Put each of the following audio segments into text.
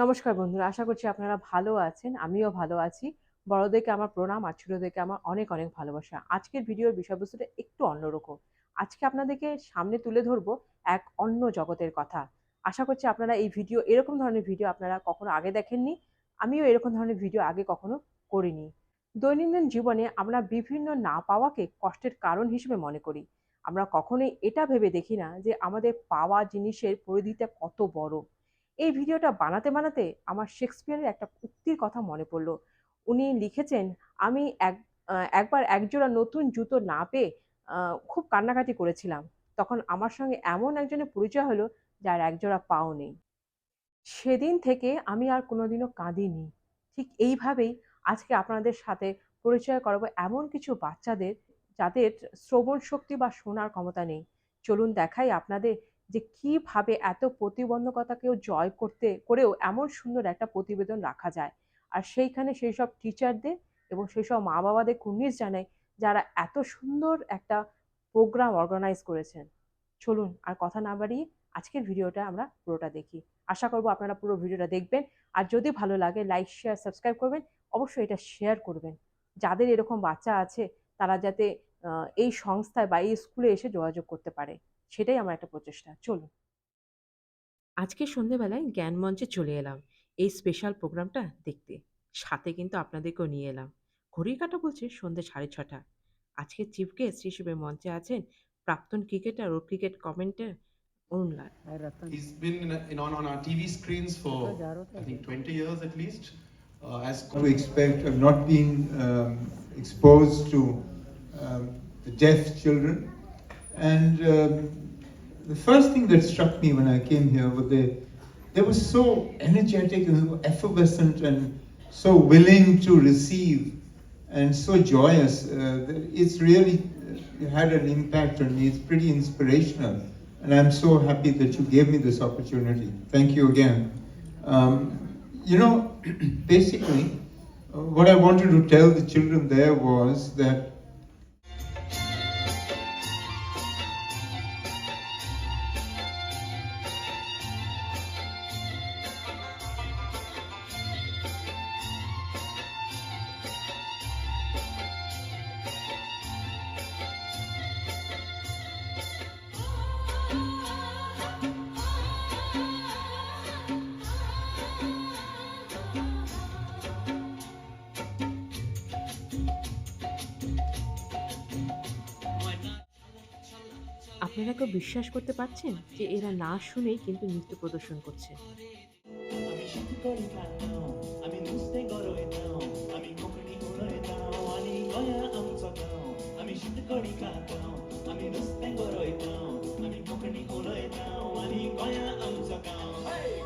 নমস্কার বন্ধুরা, আশা করছি আপনারা ভালো আছেন। আমিও ভালো আছি। বড়দেরকে আমার প্রণাম আর ছোটদেরকে আমার অনেক অনেক ভালোবাসা। আজকের ভিডিওর বিষয়বস্তুটা একটু অন্যরকম। আজকে আপনাদেরকে সামনে তুলে ধরবো এক অন্য জগতের কথা। আশা করছি আপনারা এই ভিডিও এরকম ধরনের ভিডিও আপনারা কখনো আগে দেখেননি। আমিও এরকম ধরনের ভিডিও আগে কখনো করিনি। দৈনন্দিন জীবনে আমরা বিভিন্ন না পাওয়াকে কষ্টের কারণ হিসেবে মনে করি। আমরা কখনোই এটা ভেবে দেখি না যে আমাদের পাওয়া জিনিসের পরিধিটা কত বড়। এই ভিডিওটা বানাতে বানাতে আমার শেক্সপিয়ারের একটা উক্তির কথা মনে পড়ল। উনি লিখেছেন, আমি একবার একজোড়া নতুন জুতো না পেয়ে খুব কান্নাকাটি করেছিলাম। তখন আমার সঙ্গে এমন একজনের পরিচয় হলো যার একজোড়া পাও নেই। সেদিন থেকে আমি আর কোনোদিনও কাঁদিনি। ঠিক এইভাবেই আজকে আপনাদের সাথে পরিচয় করাবো এমন কিছু বাচ্চাদের যাদের শ্রবণ শক্তি বা শোনার ক্ষমতা নেই। চলুন দেখাই আপনাদের যে কিভাবে এত প্রতিবন্ধকতাকেও জয় করেও এমন সুন্দর একটা প্রতিবেদন রাখা যায়। আর সেইখানে সেইসব টিচারদের এবং সেইসব মা-বাবাদের কুর্নিশ জানাই যারা এত সুন্দর একটা প্রোগ্রাম অর্গানাইজ করেছেন। চলুন আর কথা না বাড়িয়ে আজকের ভিডিওটা আমরা পুরোটা দেখি। আশা করব আপনারা পুরো ভিডিওটা দেখবেন। আর যদি ভালো লাগে লাইক, শেয়ার, সাবস্ক্রাইব করবেন। অবশ্যই এটা শেয়ার করবেন। যাদের এরকম বাচ্চা আছে তারা যাতে এই সংস্থায় বা এই স্কুলে এসে যোগাযোগ করতে পারে। সেটাই আমার একটা প্রচেষ্টা। চলুন। আজকে সন্ধ্যেবেলায় জ্ঞান মঞ্চে চলে এলাম এই স্পেশাল প্রোগ্রামটা দেখতে। সাথে কিন্তু আপনাদেরকেও নিয়ে এলাম। ঘড়ির কাঁটা বলছে সন্ধ্যে 6:30। আজকে চিফ গেস্ট হিসেবে মঞ্চে আছেন প্রাক্তন ক্রিকেটার ও cricket commentator Arun Lal. He's been on our TV screens for, I think, 20 years at least. As To expect of not being exposed to the deaf children. And the first thing that struck me when I came here was they were so energetic and effervescent and so willing to receive and so joyous. It's really had an impact on me. It's pretty inspirational. And I'm so happy that you gave me this opportunity. Thank you again. Um, Basically, what I wanted to tell the children there was that আপনারা কেউ বিশ্বাস করতে পারছেন যে এরা না শুনেই কিন্তু নৃত্য প্রদর্শন করছে। আমি শীত করি কান্নাও আমি नुसते गरोय नाव আমি कोकणी उडोय नाव आणि गोया आमचं गाव আমি শীত করি कांताव আমি नुसते गरोय नाव আমি कोकणी उडोय नाव आणि गोया आमचं गाव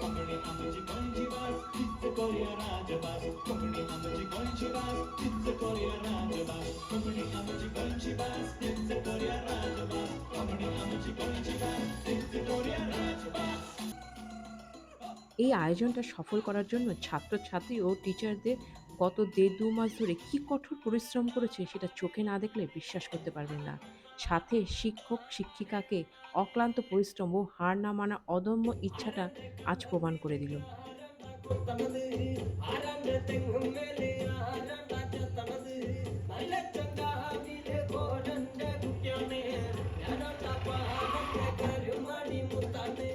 कोकणी आमची गोंयची भास तीच करूया राजभास कोकणी आमची गोंयची भास तीच करूया राजभास कोकणी आमची गोंयची भास तीच करूया राजभास कोकणी आमची गोंयची भास तीच करूया राजभास। এই আয়োজনটা সফল করার জন্য ছাত্রছাত্রী ও টিচারদের গত ১.৫-২ মাস ধরে কি কঠোর পরিশ্রম করেছে সেটা চোখে না দেখলে বিশ্বাস করতে পারবেন না। সাথে শিক্ষক শিক্ষিকাকে অক্লান্ত পরিশ্রম ও হার না মানার অদম্য ইচ্ছাটা আজ প্রমাণ করে দিল। தனது ஆராய்ந்த தெங்கும் மேலே ஆராய்ந்த தனது நல்ல சங்காதிலே கோடந்த குட்டியானே யாரா பாவத்தை கருமாடி முத்தானே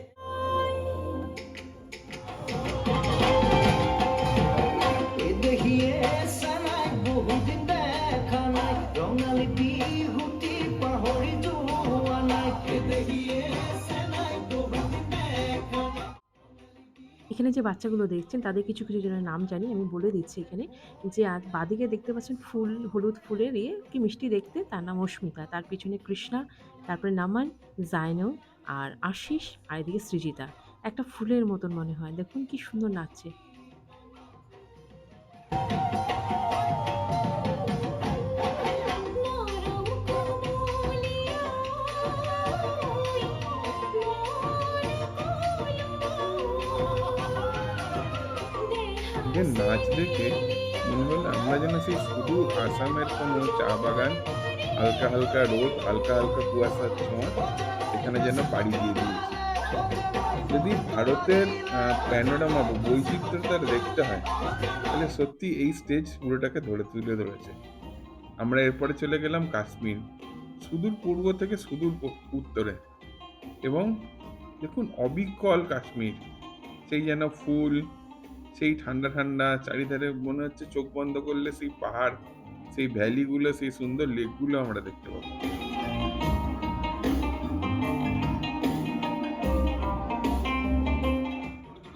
এদেখিয়ে সানাই বহুদিন দেখা নাই রঙালী বিহুটি পাহৰি যোৱা নাই এদেখিয়ে সানাই বহুদিন দেখা নাই। এখানে যে বাচ্চাগুলো দেখছেন তাদের কিছু কিছু জনের নাম জানি, আমি বলে দিচ্ছি এখানে। যে বাঁদিকে দেখতে পাচ্ছেন ফুল, হলুদ ফুলের কি মিষ্টি দেখতে, তার নাম অস্মিতা। তার পিছনে কৃষ্ণা, তারপরে নামান, জাইনব আর আশিস, আর এদিকে সৃজিতা। একটা ফুলের মতন মনে হয়, দেখুন কি সুন্দর নাচছে। এদের নাচ দেখে মনে হলো আমরা যেন সেই শুধু আসামের কোনো চা বাগান, হালকা হালকা রোদ, হালকা হালকা কুয়াশার ছোঁয়া, এখানে যেন পাড়ি দিয়ে দিয়েছি। যদি ভারতের প্যানোরামা বা বৈচিত্র্যটা দেখতে হয় তাহলে সত্যি এই স্টেজ পুরোটাকে তুলে ধরেছে। আমরা এরপরে চলে গেলাম কাশ্মীর, সুদূর পূর্ব থেকে সুদূর উত্তরে, এবং দেখুন অবিকল কাশ্মীর, সেই যেন ফুল, সেই ঠান্ডা ঠান্ডা চারিধারে মনে হচ্ছে চোখ বন্ধ করলে সেই পাহাড়, সেই ভ্যালিগুলো, সেই সুন্দর লেকগুলো আমরা দেখতে পাবো।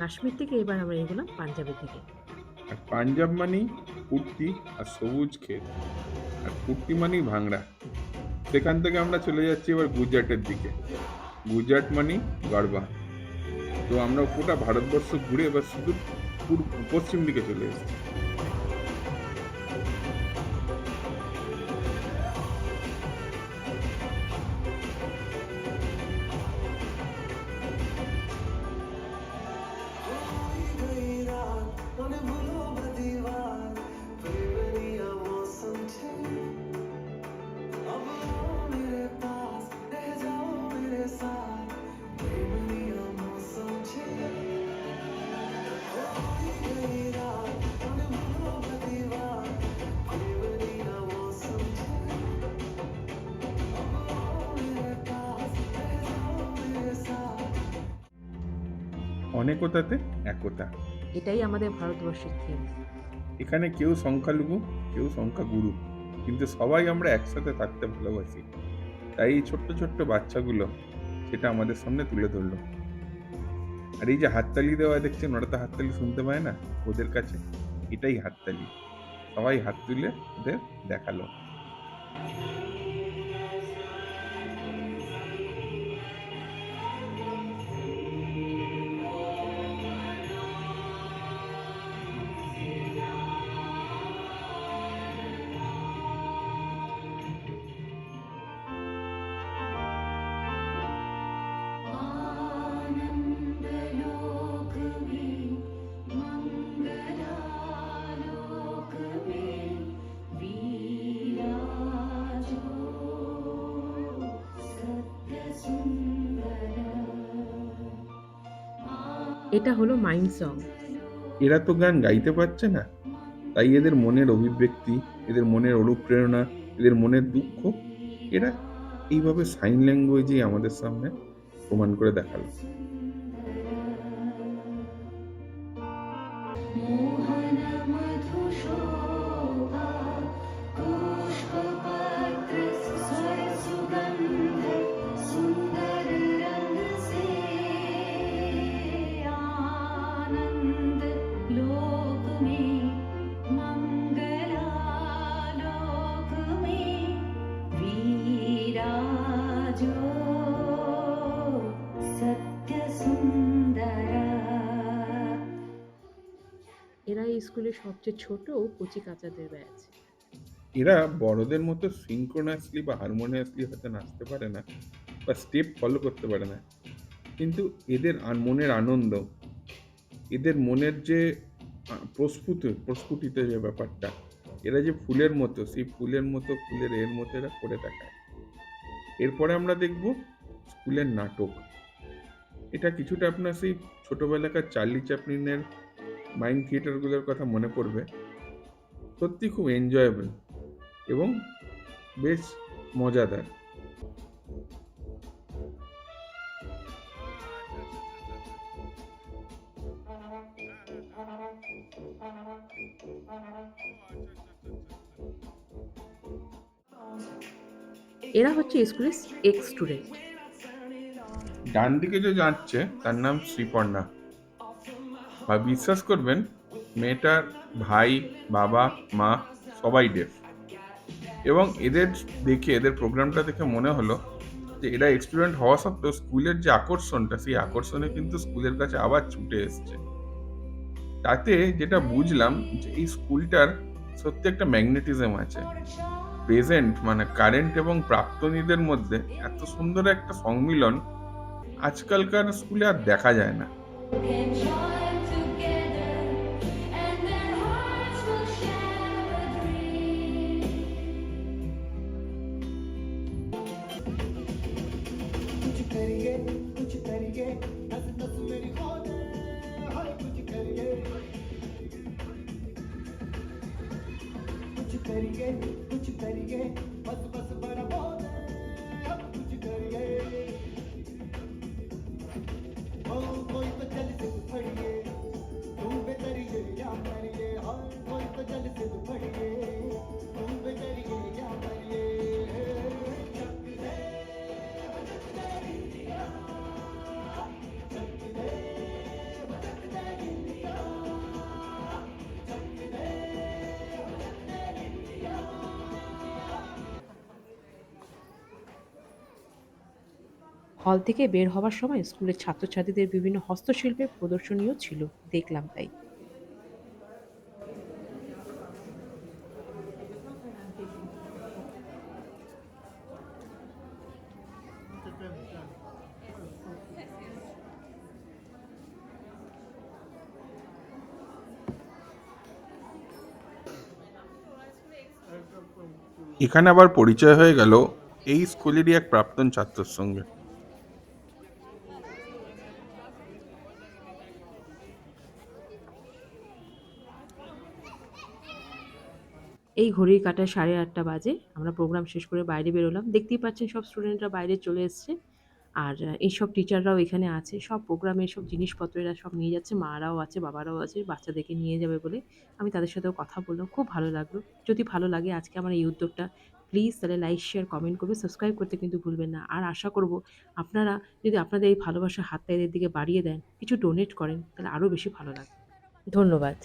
কাশ্মীর থেকে এবার আমরা এগোলাম পাঞ্জাবের দিকে। আর পাঞ্জাব মানেই কুর্তি আর সবুজ ক্ষেত, আর কুর্তি মানেই ভাংড়া। সেখান থেকে আমরা চলে যাচ্ছি এবার গুজরাটের দিকে। গুজরাট মানেই গরবা। তো আমরা পুরোটা ভারতবর্ষ ঘুরে এবার শুধু পশ্চিম দিকে চলে এসেছি। অনেকতাতে একতা, এটাই আমাদের ভারতবর্ষের থিম। এখানে কেউ সংখ্যালঘু, কেউ সংখ্যাগুরু, কিন্তু সবাই আমরা একসাথে থাকতে ভালোবাসি। তাই এই ছোট্ট ছোট্ট বাচ্চাগুলো সেটা আমাদের সামনে তুলে ধরলো। আর এই যে হাততালি দেওয়া দেখছেন, ওরা তো হাততালি শুনতে পায় না, ওদের কাছে এটাই হাততালি। সবাই হাত তুলে ওদের দেখালো। आनंदलोक में मंगलालोक में विराजो सत्य सुंदर। এটা হলো মাইন্ড সং। এরা তো গান গাইতে পারছে না, তাই এদের মনের অভিব্যক্তি, এদের মনের অনুপ্রেরণা, এদের মনের দুঃখ এরা এইভাবে সাইন ল্যাঙ্গুয়েজে আমাদের সামনে প্রমাণ করে দেখালো। मोहन मधुशोभा पुष्पपत्र स्वर सुगंध सुंदर रंग से आनंद लोक में मंगलालोक में विराजो सत्य सुंदर। এরা এই স্কুলের সবচেয়ে ছোট কচি কাচাদের ব্যাচ। এরা বড়দের মতো সিঙ্ক্রোনাসলি বা হারমোনিয়াসলি হয়তো নাচতে পারে না বা স্টেপ ফলো করতে পারে না, কিন্তু এদের মনের আনন্দ, এদের মনের যে প্রস্ফুটিত যে ব্যাপারটা, এরা যে ফুলের মতো, সেই ফুলের মতো ফুলের এর মতো এরা করে দেখায়। এরপরে আমরা দেখব স্কুলের নাটক। এটা কিছুটা আপনার সেই ছোটবেলাকার চার্লি চ্যাপলিনের মাইন্ড থিয়েটারগুলোর কথা মনে পড়বে। সত্যি খুব এনজয়েবল এবং বেশ মজাদার। এরা হচ্ছে স্কুলের এক্স স্টুডেন্ট। ডান দিকে যে যাচ্ছে তার নাম শ্রীপর্ণা। বা বিশ্বাস করবেন, মেয়েটার ভাই, বাবা, মা সবাই ডেফ, এবং এদের দেখে, এদের প্রোগ্রামটা দেখে মনে হলো যে এরা স্টুডেন্ট হওয়া সত্ত্বেও স্কুলের যে আকর্ষণটা, সেই আকর্ষণে কিন্তু স্কুলের কাছে আবার ছুটে এসছে। তাতে যেটা বুঝলাম যে এই স্কুলটার সত্যি একটা ম্যাগনেটিজম আছে। প্রেজেন্ট মানে কারেন্ট এবং প্রাক্তনীদের মধ্যে এত সুন্দর একটা সংমিলন আজকালকার স্কুলে আর দেখা যায় না। Can join together and their hearts will share a dream. कुछ करिए नस नस करिए बस बस बड़ा बहुत है अब कुछ करिए ओ कोई तो जल से फड़िए तुम बेतरिए या करिए हाँ कोई तो जल से फड़िए तुम बेतरिए या करिए चक दे इंडिया चक दे इंडिया चक दे इंडिया হল থেকে বের হওয়ার সময় স্কুলের ছাত্রছাত্রীদের বিভিন্ন হস্তশিল্পের প্রদর্শনীও ছিল, দেখলাম তাই। এখানে আবার পরিচয় হয়ে গেল এই স্কুলেরই এক প্রাক্তন ছাত্রের সঙ্গে। এই ঘড়ির কাঁটায় 8:30 বাজে। আমরা প্রোগ্রাম শেষ করে বাইরে বেরোলাম। দেখতেই পাচ্ছেন সব স্টুডেন্টরা বাইরে চলে এসছে। আর এইসব টিচাররাও এখানে আছে। সব প্রোগ্রামের সব জিনিসপত্র এরা সব নিয়ে যাচ্ছে। মারাও আছে, বাবারাও আছে, বাচ্চাদেরকে নিয়ে যাবে বলে। আমি তাদের সাথেও কথা বললাম। খুব ভালো লাগলো। যদি ভালো লাগে আজকে আমার এই উদ্যোগটা, প্লিজ তাহলে লাইক, শেয়ার, কমেন্ট করবে। সাবস্ক্রাইব করতে কিন্তু ভুলবেন না। আর আশা করব আপনারা যদি আপনাদের এই ভালোবাসার হাতটা এদের দিকে বাড়িয়ে দেন, কিছু ডোনেট করেন, তাহলে আরও বেশি ভালো লাগবে। ধন্যবাদ।